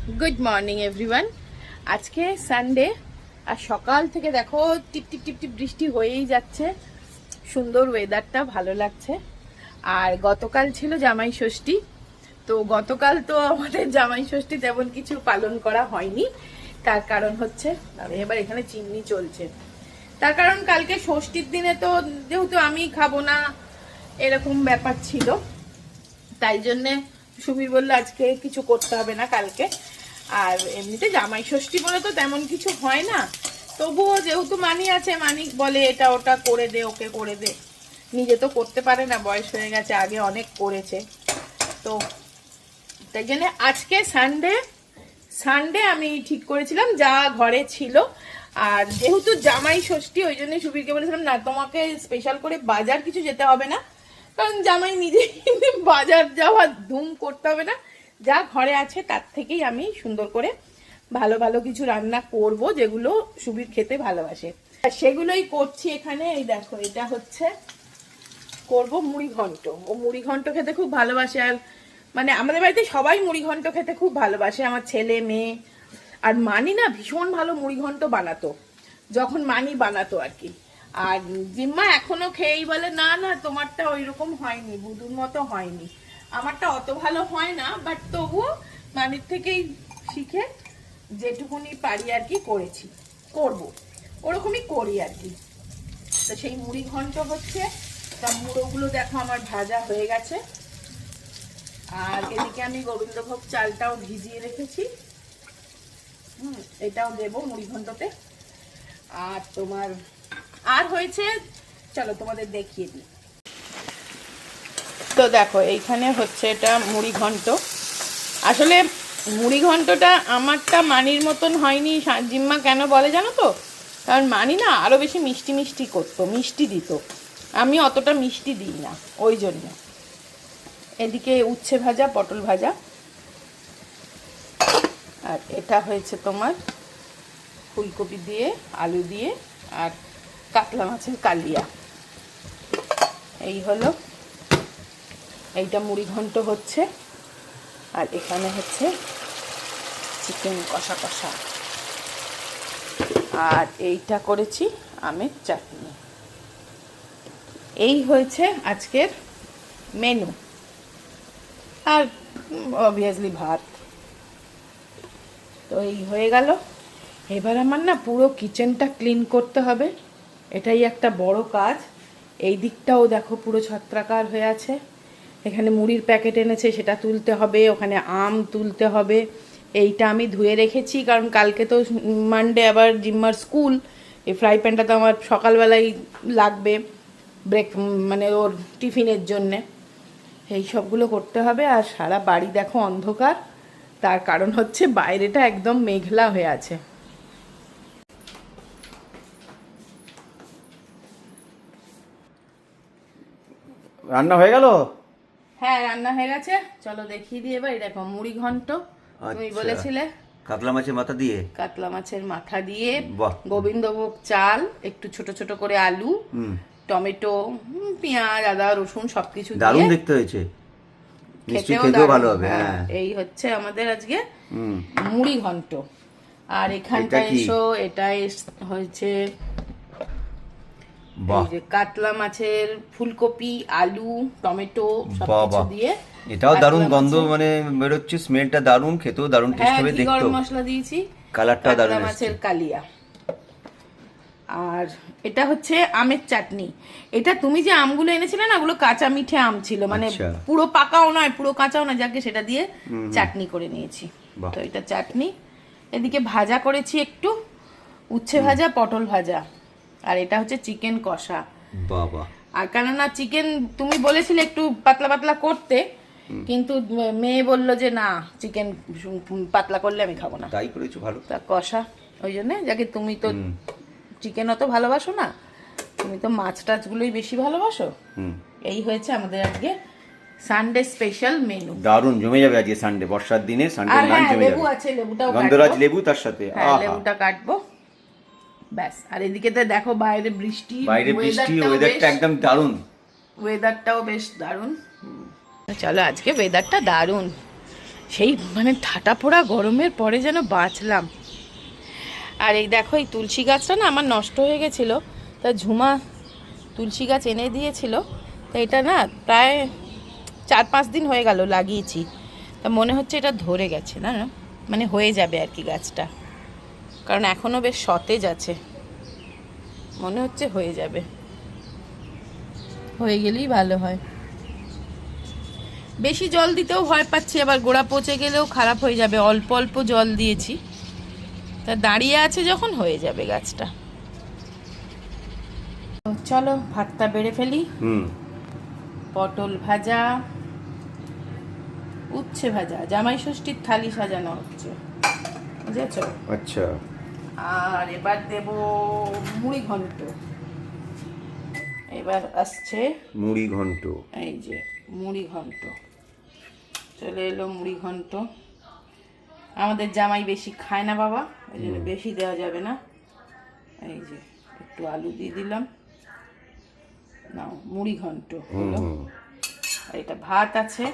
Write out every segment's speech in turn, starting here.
Good morning everyone. আজকে Sunday আর সকাল থেকে দেখো টিপ টিপ টিপ টিপ বৃষ্টি হয়েই যাচ্ছে। সুন্দর ওয়েদারটা ভালো লাগছে। আর গতকাল ছিল জামাই ষষ্ঠী, তো গতকাল তো আমাদের জামাই ষষ্ঠী তেমন কিছু পালন করা হয়নি। তার কারণ হচ্ছে এবার এখানে চিমনি চলছে। তার কারণ কালকে ষষ্ঠীর দিনে তো যেহেতু আমি খাবো না এরকম ব্যাপার ছিল, তাই জন্যে সুবীর বললো আজকে কিছু করতে হবে না কালকে। আর এমনিতে জামাই ষষ্ঠী বলে তো তেমন কিছু হয় না, তবুও যেহেতু মানি আছে, মানি বলে এটা ওটা করে দে, ওকে করে দে। নিজে তো করতে পারে না, বয়স হয়ে গেছে, আগে অনেক করেছে। তো তাই জন্য আজকে সানডে আমি ঠিক করেছিলাম যা ঘরে ছিল। আর যেহেতু জামাই ষষ্ঠী ওই জন্য সুবীরকে বলেছিলাম না তোমাকে স্পেশাল করে বাজার কিছু যেতে হবে না, কারণ জামাই নিজে বাজার যাওয়া ধুম করতে হবে না। যা ঘরে আছে তার থেকেই আমি সুন্দর করে ভালো ভালো কিছু রান্না করব যেগুলো সুবীর খেতে ভালোবাসে, আর সেগুলোই করছি এখানে। এই দেখো, এটা হচ্ছে করব মুড়ি ঘন্ট। ও মুড়ি ঘন্ট খেতে খুব ভালোবাসে, আর মানে আমাদের বাড়িতে সবাই মুড়ি ঘন্ট খেতে খুব ভালোবাসে, আমার ছেলে মেয়ে। আর মানি না ভীষণ ভালো মুড়ি ঘন্ট বানাতো, যখন মানি বানাতো আর কি। আর জিম্মা এখনো খেয়েই বলে না না তোমারটা ওই রকম হয়নি, বুদুর মতো হয়নি। আমারটা অত ভালো হয় না, বাট তবুও মানির থেকেই শিখে যেটুকুনি পারি আর কি করেছি, করব ওরকমই করি আর কি। তো সেই মুড়ি ঘন্ট হচ্ছে। তা মুড়োগুলো দেখো আমার ভাজা হয়ে গেছে। আর এদিকে আমি গোবিন্দভোগ চালটাও ভিজিয়ে রেখেছি, এটাও দেবো মুড়ি ঘন্টতে। আর তোমার আর হয়েছে, চলো তোমাদের দেখিয়ে দিই। তো দেখো এইখানে হচ্ছে এটা মুড়ি ঘন্ট। আসলে মুড়ি ঘন্টটা আমারটা মানির মতন হয়নি। জিম্মা কেন বলে জানো তো, কারণ মানি না আরও বেশি মিষ্টি মিষ্টি করতো, মিষ্টি দিত, আমি অতটা মিষ্টি দিই না, ওই জন্য। এদিকে উচ্ছে ভাজা, পটল ভাজা, আর এটা হয়েছে তোমার ফুলকপি দিয়ে, আলু দিয়ে, আর কাতলা মাছের কালিয়া। এই হলো, এইটা মুড়ি ঘন্ট হচ্ছে। আর এখানে হচ্ছে চিকেন কষা কষা, আর এইটা করেছি আমের চাটনি। এই হয়েছে আজকের মেনু। আর অবভিয়াসলি ভাত। তো এই হয়ে গেল। এবার আমার না পুরো কিচেনটা ক্লিন করতে হবে, এটাই একটা বড় কাজ। এই দিকটাও দেখো পুরো ছত্রাকার হয়ে আছে। এখানে মুড়ির প্যাকেট এনেছে, সেটা তুলতে হবে, ওখানে আম তুলতে হবে। এইটা আমি ধুয়ে রেখেছি, কারণ কালকে তো মানডে আবার জিম্মার স্কুল। এই ফ্রাই প্যানটা তো আমার সকালবেলায় লাগবে, মানে ওর টিফিনের জন্যে। এই সবগুলো করতে হবে। আর সারা বাড়ি দেখো অন্ধকার, তার কারণ হচ্ছে বাইরেটা একদম মেঘলা হয়ে আছে। রান্না হয়ে গেল? হ্যাঁ, রান্না হয়ে গেছে। চলো দেখিয়ে দিই এবার। দেখো মুড়ি ঘন্ট তুমি বলেছিলে, কাতলা মাছের মাথা দিয়ে, কাতলা মাছের মাথা দিয়ে, বাহ, গোবিন্দভোগ চাল, একটু ছোট ছোট করে আলু, টমেটো, পেঁয়াজ, আদা, রসুন সবকিছু দিয়ে দারুণ দেখতে হয়েছে, নিশ্চয়ই খেতেও দারুণ। ভালো হবে। হ্যাঁ, হ্যাঁ, এই হচ্ছে আমাদের আজকে মুড়ি ঘন্ট। আর এখানটা এটা কি? এসো, এটা হয়েছে এই যে কাতলা মাছের ফুলকপি, আলু, টমেটো সবকিছু দিয়ে। এটাও কাতলা দারুণ গন্ধ, মাছের- মানে বেরোচ্ছে, স্মেলটা দারুণ, খেতেও দারুণ টেস্ট হ্যাঁ, হবে, ঘি দেখতেও গরম মশলা দিয়েছি, কালারটাও কাতলা দারুণ এসছে। মাছের কালিয়া। আর এটা হচ্ছে আমের চাটনি। এটা তুমি যে আমগুলো এনেছিলে না, ওগুলো কাঁচা মিঠে আম ছিল, মানে আচ্ছা। পুরো পাকাও নয় পুরো কাঁচাও নয়, যাকে সেটা দিয়ে চাটনি করে নিয়েছি। বাহ। তো এটা চাটনি। এদিকে ভাজা করেছি একটু, উচ্ছে ভাজা, পটল ভাজা। আর এটা হচ্ছে চিকেন কষা। বাবা, আর কেননা চিকেন তুমি বলেছিলে একটু পাতলা পাতলা করতে, কিন্তু মেয়ে বলল যে না, চিকেন পাতলা করলে আমি খাবো না, তাই করেছো, ভালো। তা কষা। ওই জন্য, যাকে তুমি তো চিকেন অত ভালোবাসো না, তুমি তো মাছ টাছগুলোই বেশি ভালোবাসো। এই হয়েছে আমাদের আজকে সানডে স্পেশাল মেনু। দারুণ জমে যাবে আজকে সানডে, বর্ষার দিনে সানডে আর লাঞ্চ হ্যাঁ, জমে লেবু যাবে। আছে, লেবুটাও গন্ধরাজ কাটবো। লেবু তার সাথে, হ্যাঁ, আহা, লেবুটা কাটবো, ব্যাস। আর এদিকে তো দেখো বাইরে বৃষ্টি, বাইরে বৃষ্টি, ওয়েদারটা একদম দারুণ। ওয়েদারটাও বেশ দারুণ। চলো আজকে ওয়েদারটা দারুণ, সেই মানে ঠাটা পোড়া গরমের পরে যেন বাঁচলাম। আর এই দেখো এই তুলসী গাছটা না আমার নষ্ট হয়ে গেছিলো, তা ঝুমা তুলসী গাছ এনে দিয়েছিল। তা এটা না প্রায় 4-5 দিন হয়ে গেল লাগিয়েছি, তা মনে হচ্ছে এটা ধরে গেছে না, মানে হয়ে যাবে আর কি গাছটা, কারণ এখনও বেশ সতেজ আছে, মনে হচ্ছে হয়ে যাবে, হয়ে গেলেই ভালো হয়। বেশি জল দিতেও ভয় পাচ্ছি, আবার গোড়া পচে গেলেও খারাপ হয়ে যাবে। অল্প অল্প জল দিয়েছি, তা দাঁড়িয়ে আছে যখন হয়ে যাবে গাছটা। চলো ভাতটা বেড়ে ফেলি। পটল ভাজা, উচ্ছে ভাজা, জামাই ষষ্ঠীর থালি সাজানো হচ্ছে, বুঝেছ? আচ্ছা। আর এবার দেব মুড়ি ঘন্ট। এবার আসছে মুড়ি ঘন্ট। এই যে মুড়ি ঘন্ট চলে এলো। মুড়ি ঘন্ট আমাদের জামাই বেশি খায় না বাবা, ওই জন্য বেশি দেওয়া যাবে না। এই যে একটু আলু দিয়ে দিলাম, নাও মুড়ি ঘন্ট হলো। আর এটা ভাত আছে।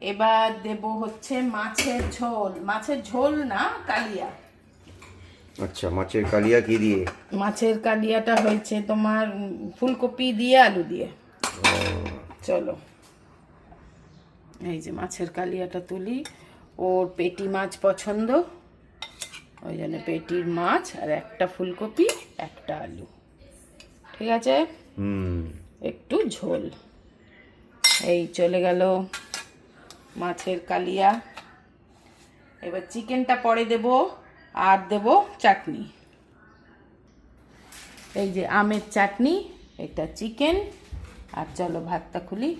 এবার দেব হচ্ছে মাছের ঝোল, মাছের ঝোল না কালিয়া। আচ্ছা, মাছের কালিয়া কি দিয়ে? মাছের কালিয়াটা হয়েছে তোমার ফুলকপি দিয়ে আলু দিয়ে। চলো এই যে মাছের কালিয়াটা তুলি, ওর পেটি মাছ পছন্দ, ওই জন্য পেটির মাছ আর একটা ফুলকপি একটা আলু, ঠিক আছে? একটু ঝোল। এই চলে গেল মাছের কালিয়া। এবার চিকেনটা পরে দেব, আর দেব চাটনি। এই যে আমের চাটনি, এটা চিকেন। আর চলো ভাতটা খুলি।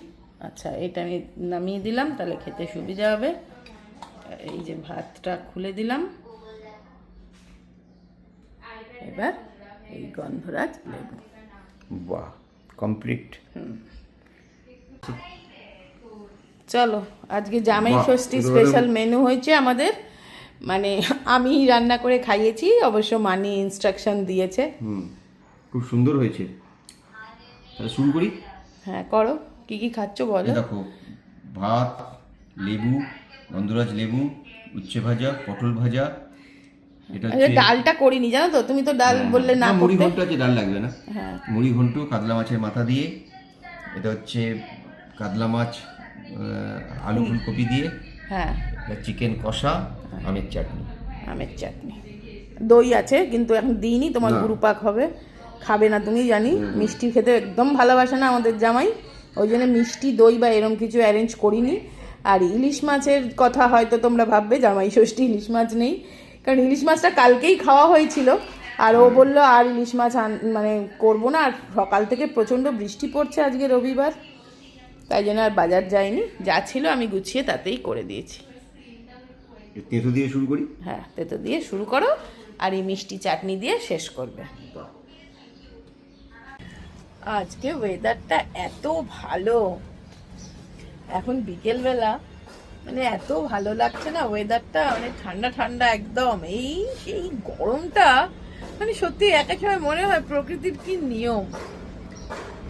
আচ্ছা এটা আমি নামিয়ে দিলাম, তাহলে খেতে সুবিধা হবে। এই যে ভাতটা খুলে দিলাম। এবার এই গন্ধরাজ লেবু। বাহ, কমপ্লিট। চলো আজকে জামাই ষষ্ঠী স্পেশাল মেনু হয়েছে আমাদের, মানে আমি রান্না করে খাইয়েছি, অবশ্য মানি ইনস্ট্রাকশন দিয়েছে। খুব সুন্দর হয়েছে। তাহলে শুরু করি। হ্যাঁ করো, কি কি খাচ্ছ বলো। দেখো, ভাত, লেবু, গন্ধরাজ লেবু, উচ্ছে ভাজা, পটল ভাজা। এটা ডালটা করিনি জানো তো, তুমি তো ডাল বললে না মুড়ি করতে। ঘন্ট আছে, ডাল লাগবে না। হ্যাঁ মুড়ি ঘন্ট কাতলা মাছের মাথা দিয়ে, এটা হচ্ছে কাতলা মাছ আলু ফুলকপি দিয়ে, হ্যাঁ চিকেন কষা, আমের চাটনি। আমের চাটনি, দই আছে কিন্তু এখন দিইনি, তোমার গুরু পাক হবে, খাবে না তুমি জানি। মিষ্টি খেতে একদম ভালোবাসে না আমাদের জামাই, ওই জন্য মিষ্টি দই বা এরম কিছু অ্যারেঞ্জ করিনি। আর ইলিশ মাছের কথা হয়তো তোমরা ভাববে জামাই ষষ্ঠী ইলিশ মাছ নেই, কারণ ইলিশ মাছটা কালকেই খাওয়া হয়েছিল। আর ও বললো আর ইলিশ মাছ মানে করবো না, আর সকাল থেকে প্রচণ্ড বৃষ্টি পড়ছে আজকে রবিবার, তাই জন্য আর বাজার যায়নি, যা ছিল আমি গুছিয়ে তাতেই করে দিয়েছি। তেঁতো দিয়ে শুরু করি। হ্যাঁ তেঁতো দিয়ে শুরু করো, আর এই মিষ্টি চাটনি দিয়ে শেষ করবে। আজকে ওয়েদারটা এত ভালো, এখন বিকেলবেলা মানে এত ভালো লাগছে না ওয়েদারটা, মানে ঠান্ডা ঠান্ডা একদম। এই গরমটা মানে সত্যি এক এক সময় মনে হয় প্রকৃতির কি নিয়ম।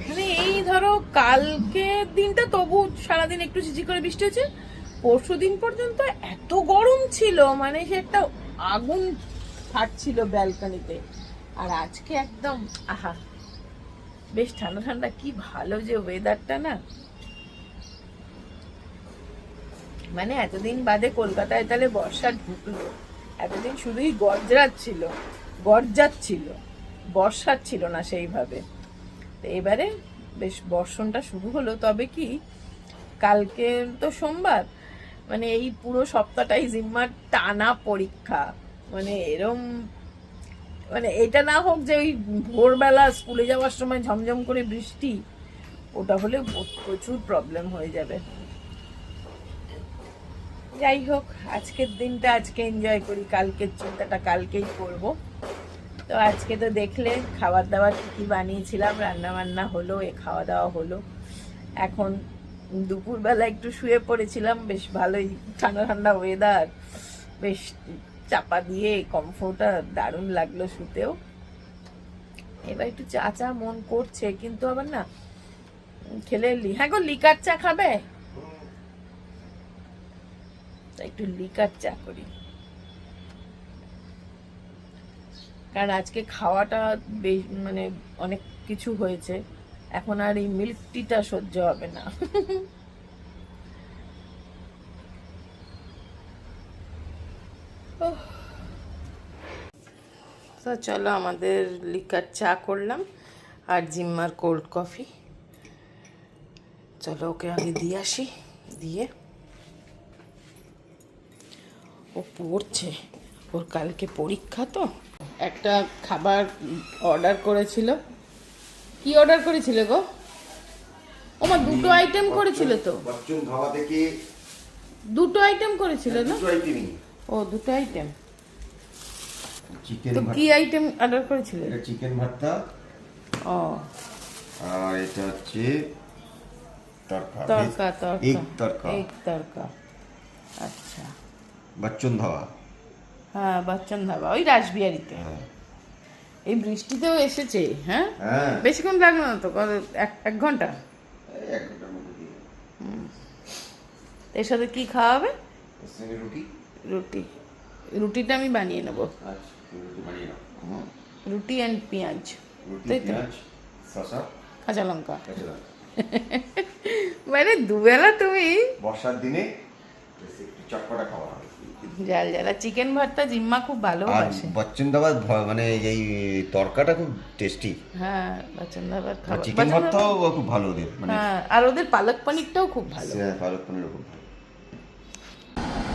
মানে এই ধরো কালকে দিনটা তবু সারাদিন একটু ঝিঝি করে বৃষ্টি হচ্ছে, পরশু দিন পর্যন্ত এত গরম ছিল, মানে সে একটা আগুন ফাটছিল ব্যালকনিতে। আর আজকে একদম আহা, বেশ ঠান্ডা ঠান্ডা, কি ভালো যে ওয়েদারটা না। মানে এতদিন বাদে কলকাতায় তাহলে বর্ষা ঢুকলো, এতদিন শুধুই গরজাচ্ছিল, বর্ষার ছিল না সেইভাবে। তো এবারে বেশ বর্ষণটা শুরু হলো। তবে কি কালকে তো সোমবার, মানে এই পুরো সপ্তাহটাই জিম্মার টানা পরীক্ষা, মানে এরম, মানে এটা না হোক যে ওই ভোরবেলা স্কুলে যাওয়ার সময় ঝমঝম করে বৃষ্টি, ওটা হলে প্রচুর প্রবলেম হয়ে যাবে। যাই হোক, আজকের দিনটা আজকে এনজয় করি, কালকের চিন্তাটা কালকেই করব। তো আজকে তো দেখলে খাবার দাবার কী বানিয়েছিলাম, রান্না বান্না হলো, খাওয়া দাওয়া হলো। এখন দুপুরবেলা একটু শুয়ে পড়েছিলাম, বেশ ভালোই ঠান্ডা ঠান্ডা ওয়েদার, বেশ চাপা দিয়ে কমফোর্টার, দারুণ লাগলো শুতেও। এবার একটু চা চা মন করছে, কিন্তু আবার না খেলে, হ্যাঁ গো লিকার চা খাবে? একটু লিকার চা করি, কারণ আজকে খাওয়াটা মানে অনেক কিছু হয়েছে, এখন আর এই মিল্ক টিটা সহ্য হবে না। তো চলো আমাদের লিকার চা করলাম আর জিম্মার কোল্ড কফি। চলো ওকে আগে দিয়ে আসি, দিয়ে ও পড়ছে, ওর কালকে পরীক্ষা তো। একটা খাবার অর্ডার করেছিল। কি অর্ডার করেছিল গো? ওমা দুটো আইটেম করেছিল তো, বচ্চন ধাবা থেকে দুটো আইটেম করেছিল না? দুটো আইটেমই। ও দুটো আইটেম। চিকেন তো কি আইটেম অর্ডার করেছিল? এটা চিকেন ভর্তা, ও আর এটা হচ্ছে তড়কা, তড়কা, এগ তড়কা, এগ তড়কা। আচ্ছা, বচ্চন ধাবা। হ্যাঁ বচ্চন ধাবা, ওই রাসবিহারিতে। এই বৃষ্টিতেও এসেছে। হ্যাঁ হ্যাঁ, বেশিক্ষণ লাগলো না তো, এক ঘন্টা। এক ঘন্টার মধ্যে দিয়ে এর সাথে কি খাওয়াবে? এর সঙ্গে রুটি। রুটি, রুটিটা আমি বানিয়ে নেবো। আচ্ছা, তুমি রুটি বানিয়ে নাও। রুটি অ্যান্ড পেঁয়াজ, রুটি, তাই তো? পেঁয়াজ, শসা, কাঁচা লঙ্কা। কাঁচা লঙ্কা। মানে দুবেলা তুমি বর্ষার দিনে একটু চটপটা খাওয়া হবে। জাল জ্বালা চিকেন ভর্তা জিম্মা খুব আর ভালোবাসে। বচ্চন ধাবার মানে এই তরকাটা খুব টেস্টি। হ্যাঁ বচ্চন ধাবার খাবার, চিকেন ভর্তাও খুব ভালো ওদের, মানে হ্যাঁ আর ওদের পালক পনিরটাও খুব ভালো। পালক পনির খুব ভালো।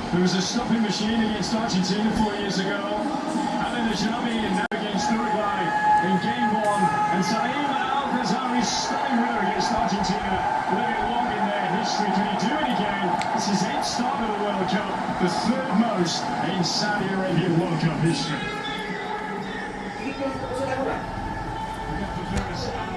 There was a stopping machine against Argentina 4 years ago. Alan Ajami and now against Uruguay in game one. And Salim Al-Ghazali stunning winner against Argentina, living long in their history. Can he do it again? This is 8th start of the World Cup, the third most in Saudi Arabian World Cup history.